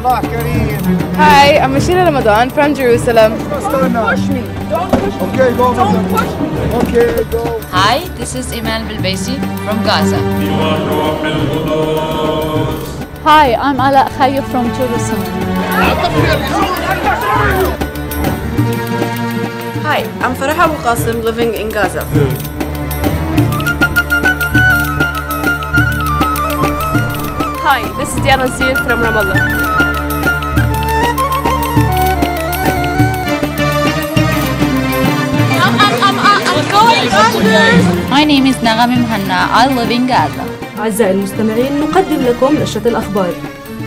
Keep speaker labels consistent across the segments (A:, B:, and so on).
A: Allah Kareem.
B: Hi, I'm Michelle Ramadan from Jerusalem.
A: Don't push me. Don't push me. Okay, go. Don't push me. Okay, go.
C: Hi, this is Iman Bilbaisi from Gaza.
D: Hi, I'm Ala Khayyar from Jerusalem.
E: Hi, I'm Farah Abu Qasim living in Gaza.
B: Hi, this is Diana Zir from Ramallah.
E: I'm going under.
C: My name is Nagham Muhanna. I live in Gaza.
F: أعزائي المستمعين نقدم لكم نشرة الأخبار.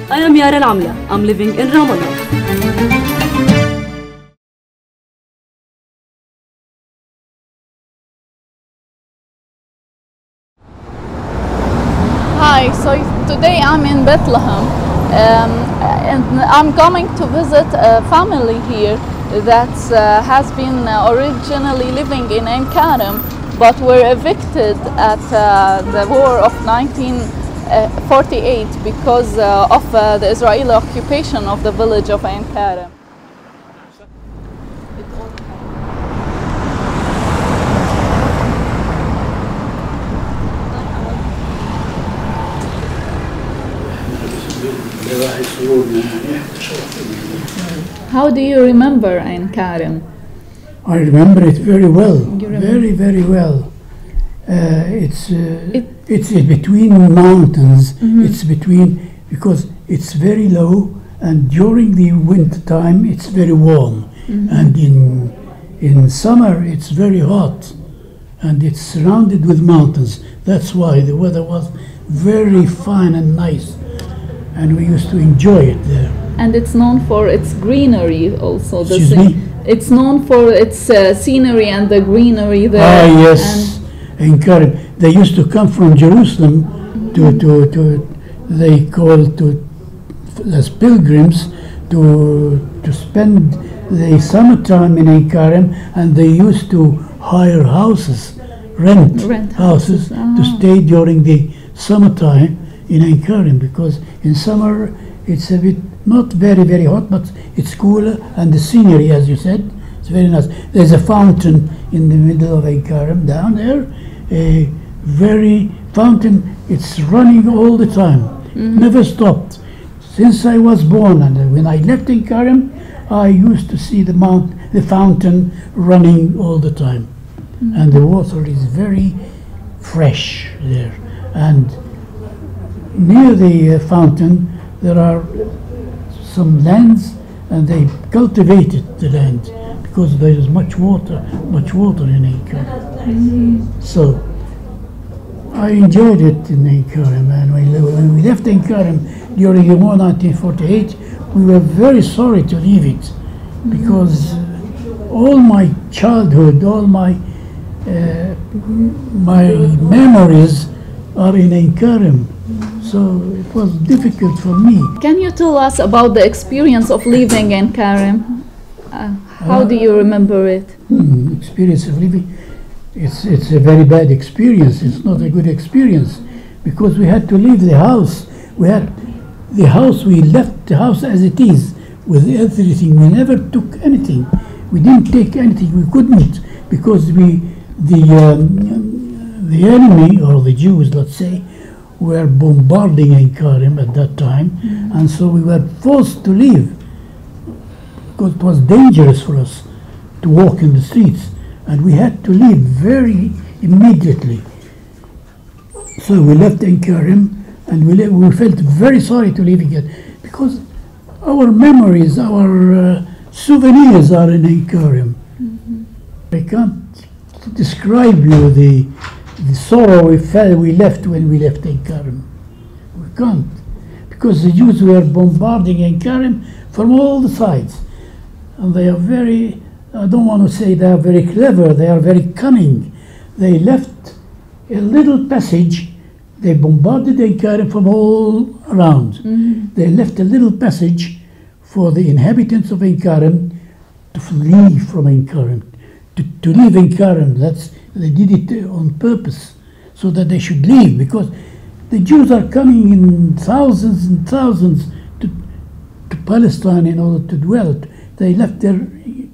F: I am Yara Al-Amla. I'm living in Ramallah.
D: Hi, so today I'm in Bethlehem and I'm coming to visit a family here that has been originally living in En Karim, but were evicted at the war of 1948 because of the Israeli occupation of the village of Ein Karem. How do you remember Ein Karem?
G: I remember it very well, very well. It's between mountains. It's between, because it's very low, and during the winter time it's very warm, and in summer it's very hot, and it's surrounded with mountains. That's why the weather was very fine and nice, and we used to enjoy it there.
D: And it's known for its greenery also.
G: Excuse me?
D: It's known for its scenery and the greenery there.
G: Ah, yes, En Karim. They used to come from Jerusalem they call as pilgrims to spend the summertime in En Karim, and they used to hire houses, rent houses to stay during the summertime in En Karim, because in summer it's a bit not very hot, but it's cooler, and the scenery, as you said, it's very nice. There's a fountain in the middle of En Karim down there, a very fountain. It's running all the time, never stopped. Since I was born, and when I left En Karim, I used to see the fountain running all the time, and the water is very fresh there. And near the fountain there are some lands, and they cultivated the land because there is much water in En Karim. So I enjoyed it in En Karim, and when we left En Karim during the war 1948, we were very sorry to leave it, because all my childhood, all my memories are in En Karim. So it was difficult for me.
D: Can you tell us about the experience of living in Karim? How do you remember it?
G: Experience of living, it's a very bad experience. It's not a good experience, because we had to leave the house. We left the house as it is, with everything. We never took anything. We didn't take anything. We couldn't, because the enemy, or the Jews, let's say, were bombarding En Karim at that time, and so we were forced to leave, because it was dangerous for us to walk in the streets, and we had to leave very immediately. So we left En Karim, and we felt very sorry to leave again, because our memories, our souvenirs are in En Karim. I can't describe you the sorrow we left when we left En Karim. We can't, because the Jews were bombarding En Karim from all the sides, and they are very, I don't want to say they are very clever, they are very cunning. They left a little passage. They bombarded En Karim from all around. They left a little passage for the inhabitants of En Karim to flee from En Karim, to leave En Karim. They did it on purpose, so that they should leave, because the Jews are coming in thousands and thousands to Palestine in order to dwell. They left their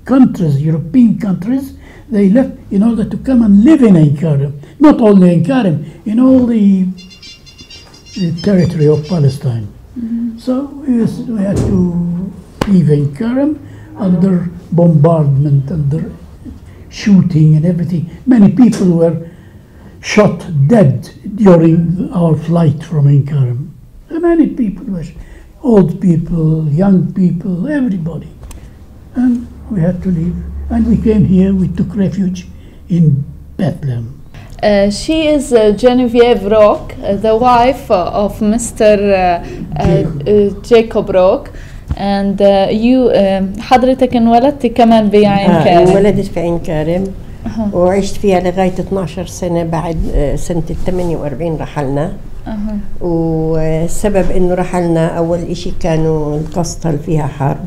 G: countries, European countries, they left in order to come and live in Ein Karem. Not only Ein Karem, in all the territory of Palestine. So we had to leave Ein Karem under bombardment, under shooting and everything. Many people were shot dead during our flight from En Karim. Many people were, old people, young people, everybody. And we had to leave. And we came here, we took refuge in Bethlehem.
D: She is Genevieve Rock, the wife of Mr. Jacob Rock. And you حضرتك انولدتي كمان بعين كارم.
H: انولدت في عين كارم وعشت فيها لغاية 12 سنة. بعد سنة 48 رحلنا. والسبب انه رحلنا اول اشي كانوا القسطل فيها حرب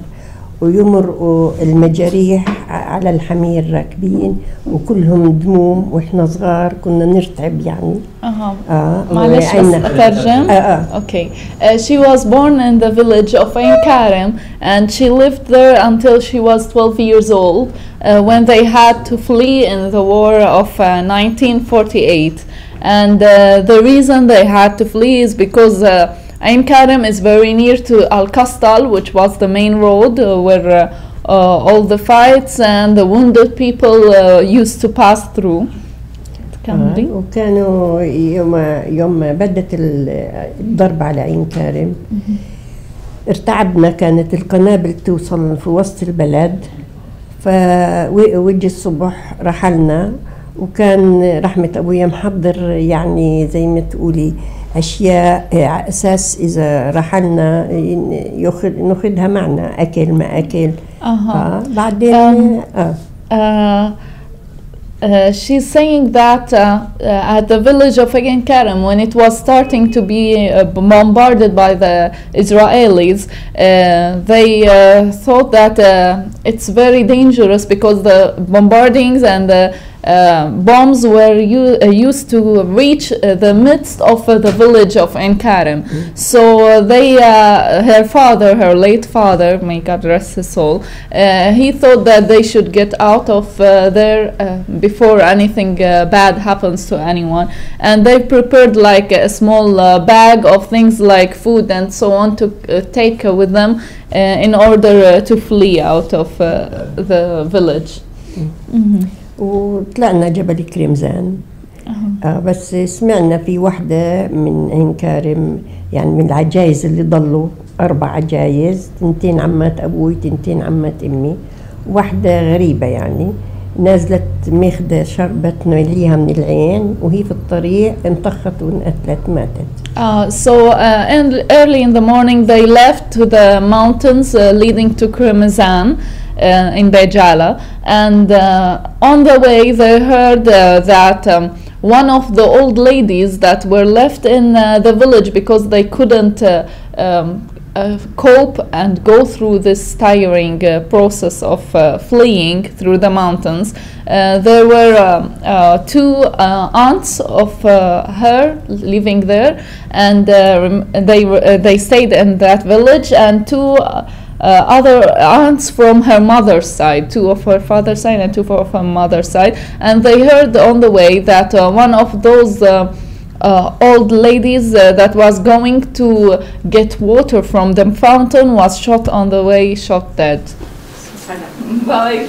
H: ويمرقوا المجاريح على الحمير راكبين وكلهم دموم واحنا صغار كنا نرتعب يعني.
D: معلش بس اترجم. Okay. She was born in the village of Ein Karem and she lived there until she was 12 years old when they had to flee in the war of 1948. And the reason they had to flee is because Ein Karem is very near to Al-Qastal, which was the main road where all the fights and the wounded people used to pass through.
H: وكانوا يوم بدت الضرب على عين كارم ارتعبنا. كانت القنابل توصل في وسط البلد فوجه الصبح رحلنا. وكان رحمة أبويا محضر يعني زي ما تقولي أشياء على أساس إذا رحلنا ناخدها معنا أكل ما أكل. بعدين
D: she's saying that at the village of Ein Karem, when it was starting to be bombarded by the Israelis, they thought that it's very dangerous because the bombardings and the bombs were used to reach the midst of the village of En Karim. So they, her father, her late father, may God rest his soul, he thought that they should get out of there before anything bad happens to anyone. And they prepared like a small bag of things like food and so on to take with them in order to flee out of the village.
H: وطلعنا جبل كريمزان. بس سمعنا في واحدة من عين كارم يعني من العجايز اللي ضلوا 4 عجايز 2 عمات أبوي 2 عمات أمي. واحدة غريبة يعني نازلت ماخدة شربت نوليها من العين وهي في الطريق انطخت وانقتلت ماتت.
D: So early in the morning they left to the mountains leading to Kremzan in Bejala, and on the way they heard that one of the old ladies that were left in the village because they couldn't cope and go through this tiring process of fleeing through the mountains. There were 2 aunts of her living there, and they stayed in that village, and 2 other aunts from her mother's side, 2 of her father's side and 2 of her mother's side. And they heard on the way that one of those old ladies that was going to get water from the fountain was shot on the way, shot dead. Bye.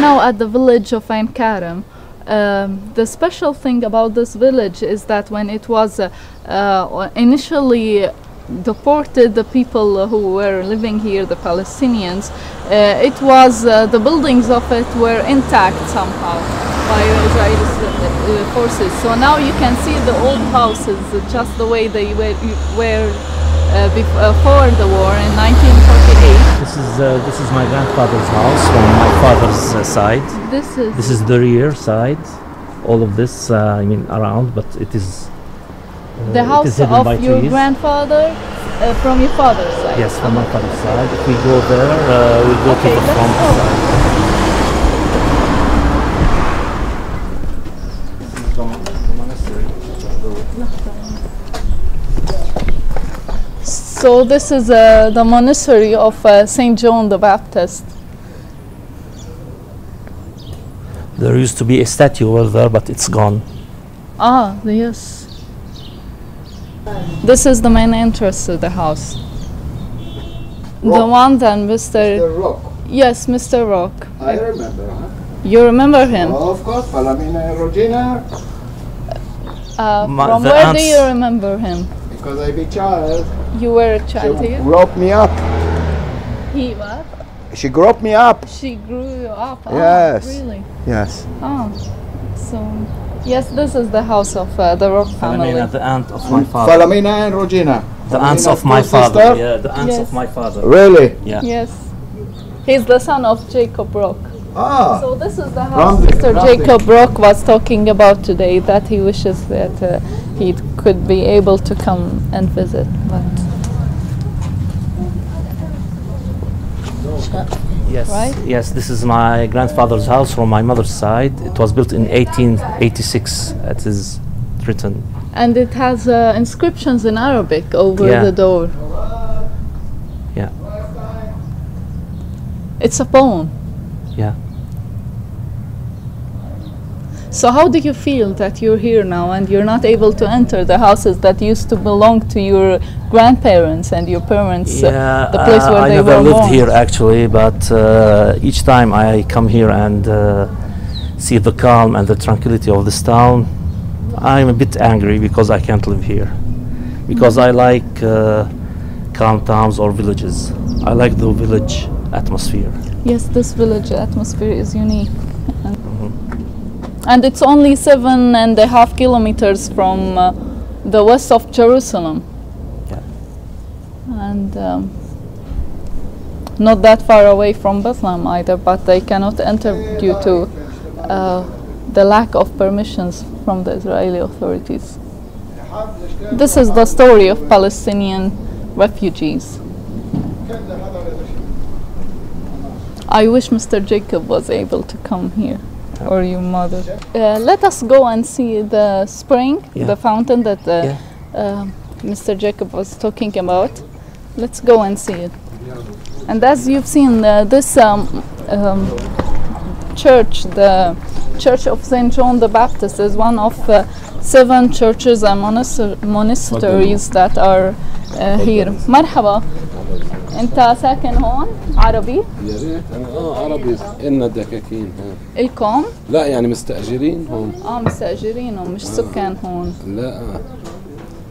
D: Now at the village of Ein Karem. The special thing about this village is that when it was initially deported, the people who were living here, the Palestinians, it was the buildings of it were intact somehow by Israeli forces. So now you can see the old houses just the way they were before the war in 1948.
I: This is my grandfather's house from my father's side. This is the rear side. all of this, I mean, around, but it is.
D: The house of your grandfather, from your father's side?
I: Yes, from my father's side. If we go there, we'll go to the front side.
D: So this is the monastery of St. John the Baptist.
I: There used to be a statue over there, but it's gone.
D: Ah, yes. This is the main entrance to the house.
A: Rock.
D: The one that Mr.
A: Rock.
D: Yes, Mr. Rock.
A: I remember, huh?
D: You remember him?
A: Of course, Palamina and Regina.
D: From where do you remember him?
A: Because I be child.
D: You were a child here?
A: She grew me up.
D: He what?
A: She grew me up.
D: She grew you up?
A: Yes.
D: Oh, really?
A: Yes.
D: Oh, so yes, this is the house of the Rock family.
I: Palamina, the aunt of my father.
A: Palamina and Regina.
I: The aunts of my father. Yeah, the aunts of my father.
A: Really?
I: Yeah.
D: Yes. He's the son of Jacob Rock.
A: Ah.
D: So this is the house Mr. Jacob Rock was talking about today, that he wishes that he could be able to come and visit. But
I: Yes,
D: right?
I: Yes, this is my grandfather's house from my mother's side. It was built in 1886, it is written.
D: And it has inscriptions in Arabic over the door.
I: Yeah.
D: It's a poem.
I: Yeah.
D: So how do you feel that you're here now and you're not able to enter the houses that used to belong to your grandparents and your parents,
I: Yeah,
D: the place where
I: I
D: they
I: never
D: were
I: lived
D: born?
I: here actually, but each time I come here and see the calm and the tranquility of this town, I'm a bit angry because I can't live here. Because I like calm towns or villages. I like the village atmosphere.
D: Yes, this village atmosphere is unique. And it's only 7.5 kilometers from the west of Jerusalem.
I: Yeah.
D: And not that far away from Bethlehem either, but they cannot enter due to the lack of permissions from the Israeli authorities. This is the story of Palestinian refugees. I wish Mr. Jacob was able to come here, or your mother. Let us go and see the spring, the fountain that Mr. Jacob was talking about. Let's go and see it. And as you've seen, this church, the Church of St. John the Baptist, is one of 7 churches and monasteries that are here. مرحبا. أنت ساكن هون عربي؟
J: يا ريت أنا عربي إلنا دكاكين هون.
D: إلكم؟
J: لا يعني مستأجرين هون.
D: مستأجرين ومش سكان هون.
J: لا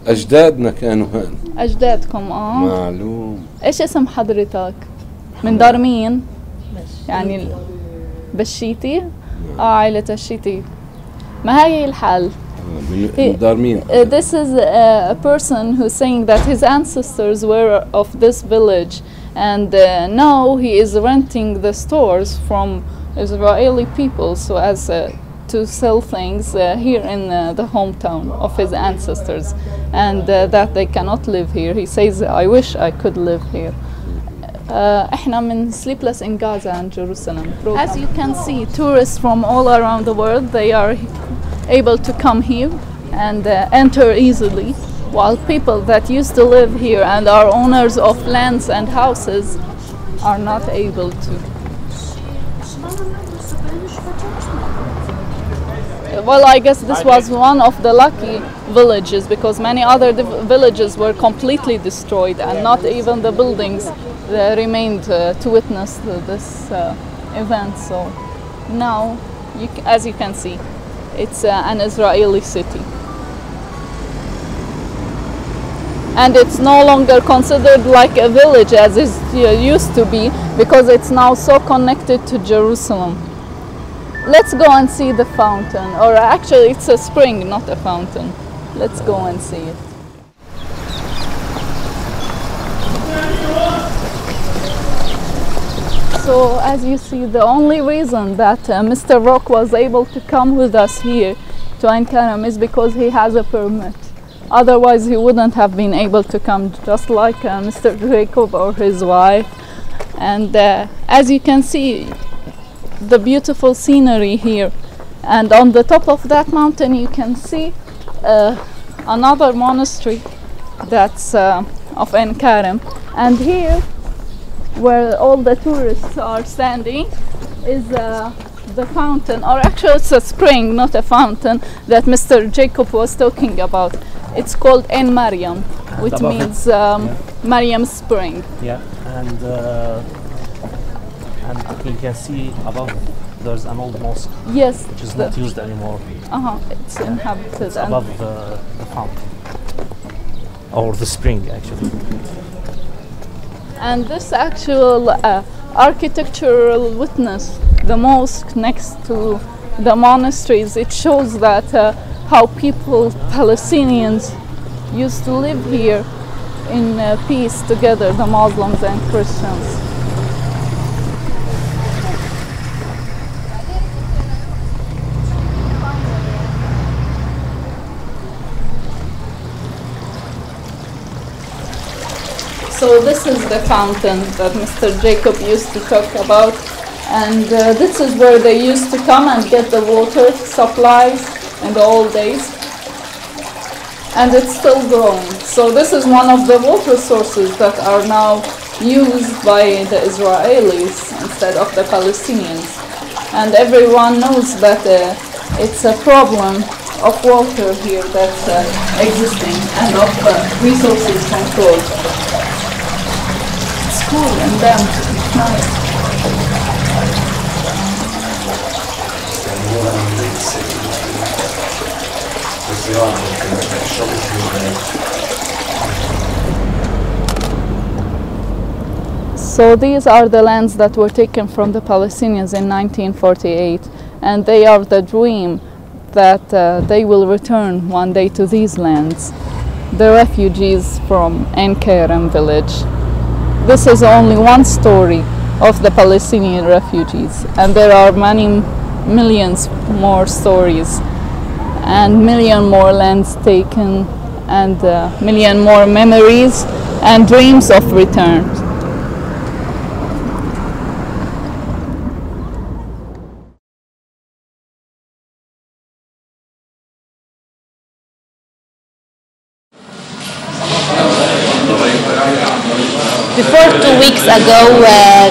J: أجدادنا كانوا هون.
D: أجدادكم
J: معلوم.
D: إيش اسم حضرتك؟ من دار مين؟ يعني بشيتي؟ عائلة الشيتي. ما هي الحال؟
J: من دار مين؟
D: This is a person who's saying that his ancestors were of this village, and now he is renting the stores from Israeli people so as to sell things here in the hometown of his ancestors, and that they cannot live here. He says, I wish I could live here. احنا من Sleepless in Gaza and Jerusalem. As you can see, tourists from all around the world, they are able to come here and enter easily, while people that used to live here and are owners of lands and houses are not able to. Well, I guess this was one of the lucky villages, because many other villages were completely destroyed and not even the buildings remained to witness this event. So now, as you can see, it's an Israeli city. And it's no longer considered like a village as it used to be, because it's now so connected to Jerusalem. Let's go and see the fountain, or actually it's a spring, not a fountain. Let's go and see it. So as you see, the only reason that Mr. Rock was able to come with us here to Ein Karem is because he has a permit. Otherwise he wouldn't have been able to come, just like Mr. Jacob or his wife. And as you can see, the beautiful scenery here. And on the top of that mountain you can see another monastery that's of En Karim. And here, where all the tourists are standing, is the fountain, or actually it's a spring, not a fountain, that Mr. Jacob was talking about. It's called En Karim, which means Mariam's spring.
I: Yeah, and you can see above there's an old mosque.
D: Yes,
I: which is not used anymore.
D: It's inhabited.
I: It's above the fountain, or the spring actually.
D: And this actual architectural witness, the mosque next to the monasteries, it shows that how people, Palestinians, used to live here in peace together, the Muslims and Christians. So this is the fountain that Mr. Jacob used to talk about, and this is where they used to come and get the water supplies in the old days, and it's still growing. So this is one of the water sources that are now used by the Israelis instead of the Palestinians, and everyone knows that it's a problem of water here that's existing and of resources control. Cool and damp. It's nice. So these are the lands that were taken from the Palestinians in 1948, and they are the dream that they will return one day to these lands, the refugees from En Karim village. This is only one story of the Palestinian refugees, and there are many millions more stories, and million more lands taken, and million more memories and dreams of return.
C: Before 2 weeks ago,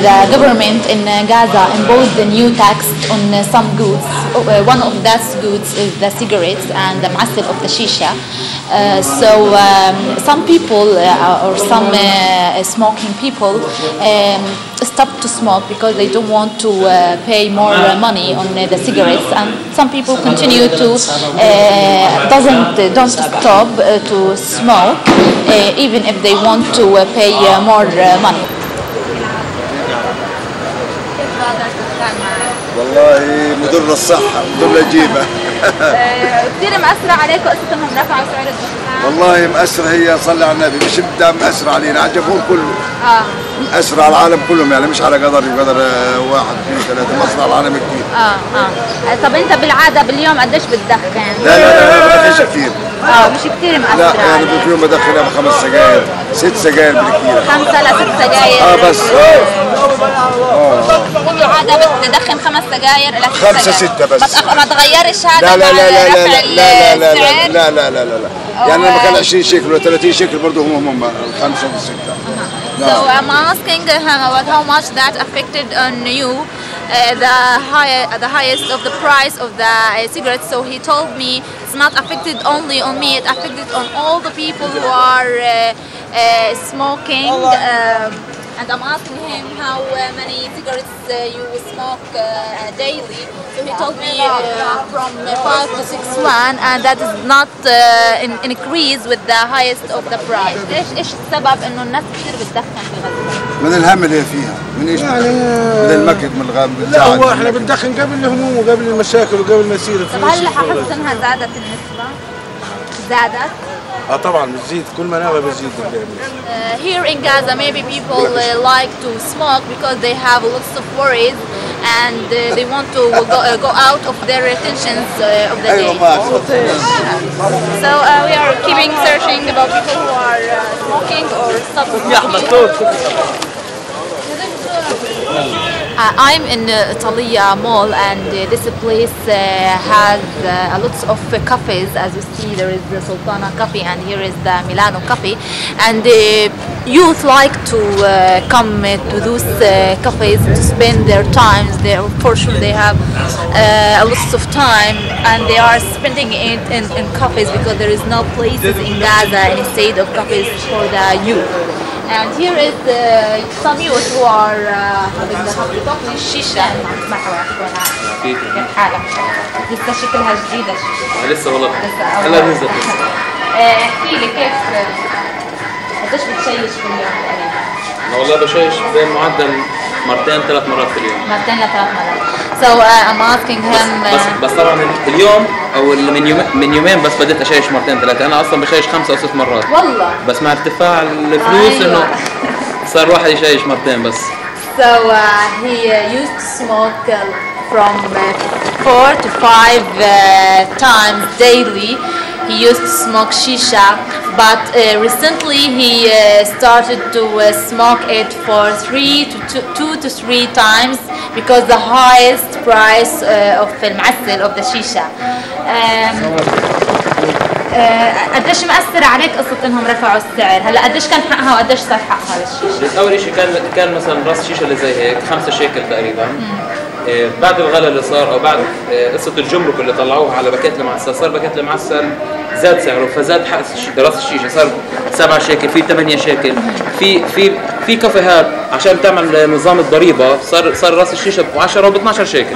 C: the government in Gaza imposed a new tax on some goods. One of those goods is the cigarettes and the mosque of the shisha. So some people or some smoking people stopped to smoke because they don't want to pay more money on the cigarettes, and some people continue to don't stop to smoke even if they want to pay more money.
K: والله مضر الصحة، مضر الجيبة.
L: كثير مأثرة عليكم قصة انهم رفعوا سعر الدخان؟
K: والله مأثرة، هي صلي على النبي، مش بدها مأثرة علينا، على الجمهور كله. مأثرة على العالم كلهم، يعني مش على قدر واحد اثنين ثلاثة، مأثرة على العالم كثير.
L: طب انت بالعادة باليوم قديش بتدخن؟
K: لا ما بدخنش كثير.
L: مش كثير مأثرة.
K: لا يعني باليوم بدخن 5 سجاير، 6 سجاير بالكثير.
L: 5 ل 6 سجاير.
K: بس.
L: بالعادة بتدخن 5 سجاير إلى 6
K: 5 6 بس.
L: ما تغيرش هذا مع رفع السعر؟
K: لا. يعني لما كان 20 شيكل ولا 30 شيكل برضه هم 5 و 6.
L: So I'm asking him about how much that affected on you, the highest of the price of the cigarettes. So he told me it's not affected only on me, it affected on all the people who are smoking. And I'm asking him how many cigarettes you smoke daily. So he told me from 5 to 6 one, and that is not increase with the highest of the price. إيش السبب إنه الناس كثير بتدخن في غزة؟
K: من الهم اللي فيها، من ايش؟ يعني من المكد، من الغم، من
J: لا هو احنا بندخن قبل الهموم وقبل المشاكل وقبل ما يصير.
L: طب هل حاسس انها زادت النسبة؟ زادت.
J: طبعا بتزيد كل ما نعمل بتزيد
L: Here in Gaza, maybe people like to smoke because they have lots of worries and they want to go out of their tensions of the day. So we are keeping searching about people who are smoking or stop smoking. I'm in Italia Mall, and this place has lots of cafes. As you see, there is the Sultana Cafe, and here is the Milano Cafe. And youth like to come to those cafes to spend their times there. For sure, they have lots of time, and they are spending it in cafes because there is no places in Gaza instead of cafes for the youth. And here is some youth who are having the hobby talking Shisha. كيف حالك؟ لسه شكلها جديدة الشيشة.
I: لسه والله. هلا نزلت.
L: احكي لي كيف قديش بتشيش في اليوم تقريبا؟
I: أنا والله بشيش بمعدل مرتين 3 مرات في اليوم.
L: مرتين ل3 مرات. So I'm asking him.
I: بس طبعا اليوم او من يومين بس بديت اشيش مرتين 3. انا اصلا بشيش 5 أو 6 مرات.
L: والله.
I: بس مع ارتفاع الفلوس انه صار واحد يشيش مرتين بس.
L: So he used to smoke from 4 to 5 times daily. He used to smoke shisha, but recently he started to smoke it for 2 to 3 times because the highest price of المعسل of the shisha. قديش مأثر عليك قصة انهم رفعوا السعر؟ هلا قديش كان حقها وقديش صار حقها للشيشة؟
I: اول شيء كان مثلا راس شيشه اللي زي هيك 5 شيكل تقريبا. بعد الغلاء اللي صار او بعد قصه الجمرك اللي طلعوها على باكيت المعسل، صار باكيت المعسل زاد سعره فزاد حق راس الشيشه، صار 7 شيكل، في 8 شيكل، في كافيهات عشان تعمل نظام الضريبه صار راس الشيشه ب 10 و ب 12 شيكل.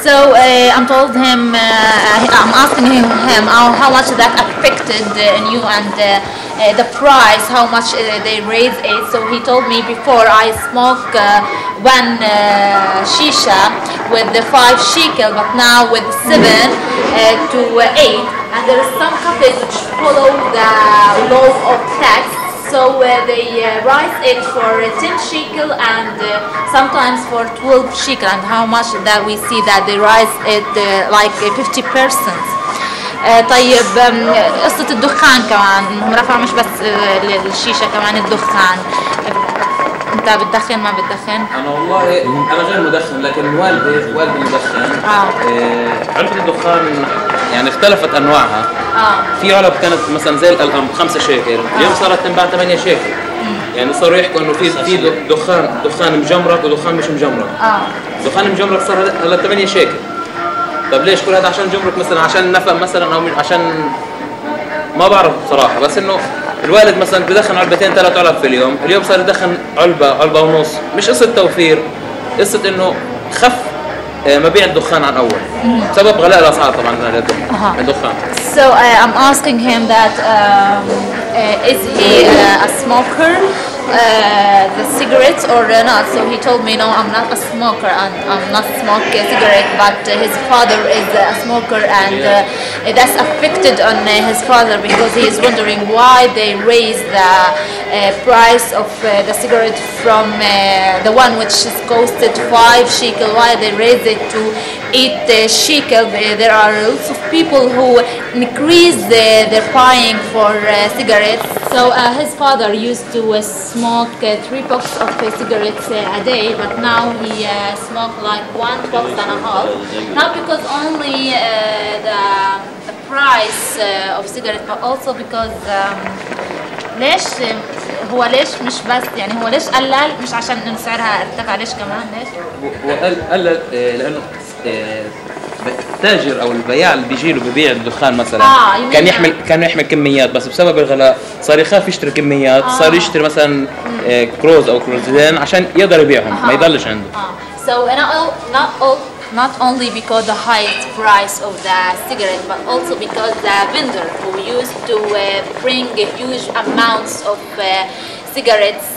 L: So I'm told him I'm asking him how much that affected you and the price, how much they raised it. So he told me before I smoke one shisha with the 5 shekel, but now with 7 to 8. And there are some cafes which follow the law of tax. So they rise it for 10 shekel and sometimes for 12 shekel. And how much that we see that they rise it like 50%. طيب قصة الدخان كمان هم رفعوا مش بس الشيشة كمان الدخان. انت بتدخن ما بتدخن؟
I: انا والله انا غير مدخن لكن والدي مدخن. علبة الدخان يعني اختلفت انواعها. في علب كانت مثلا زي الألقم 5 شيكل، اليوم صارت تنباع 8 شيكل. يعني صاروا يحكوا انه في دخان مجمرك ودخان مش مجمرك. دخان مجمرك صار هلا 8 شيكل. طب ليش كل هذا عشان جمرك مثلا عشان نفق مثلا او عشان ما بعرف بصراحه، بس انه الوالد مثلا بدخن علبتين 3 علب في اليوم صار يدخن علبه ونص. مش قصه توفير، قصه انه خف مبيع الدخان عن اول بسبب غلاء الاسعار طبعا الدخان.
L: So I'm asking him that is he a smoker the cigarettes or not? So he told me no, I'm not a smoker and I'm not smoking cigarette, but his father is a smoker and that's affected on his father because he is wondering why they raised the price of the cigarette from the one which is costed 5 shekel, why they raised it to 8 shekel. There are lots of people who increase their buying for cigarettes. So his father used to smoke 3 boxes of cigarettes a day, but now he smokes like 1 box and a half. Not because only the price of cigarettes, but also because ليش مش بس يعني هو ليش قلل مش عشان انه سعرها ارتفع، ليش كمان ليش؟
I: هو قلل لانه التاجر او البياع اللي بيجي له ببيع الدخان مثلا كان يحمل كميات، بس بسبب الغلاء صار يخاف يشتري كميات، صار يشتري مثلا كروز او كروزين عشان يقدر يبيعهم ما يضلش عنده.
L: So not only because the highest price of the cigarette, but also because the vendor who used to bring huge amounts of cigarettes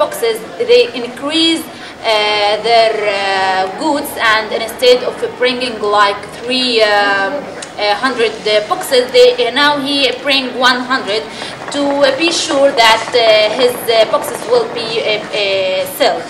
L: boxes, they increase their goods, and instead of bringing like 300 boxes, now he bring 100 to be sure that his boxes will be sold.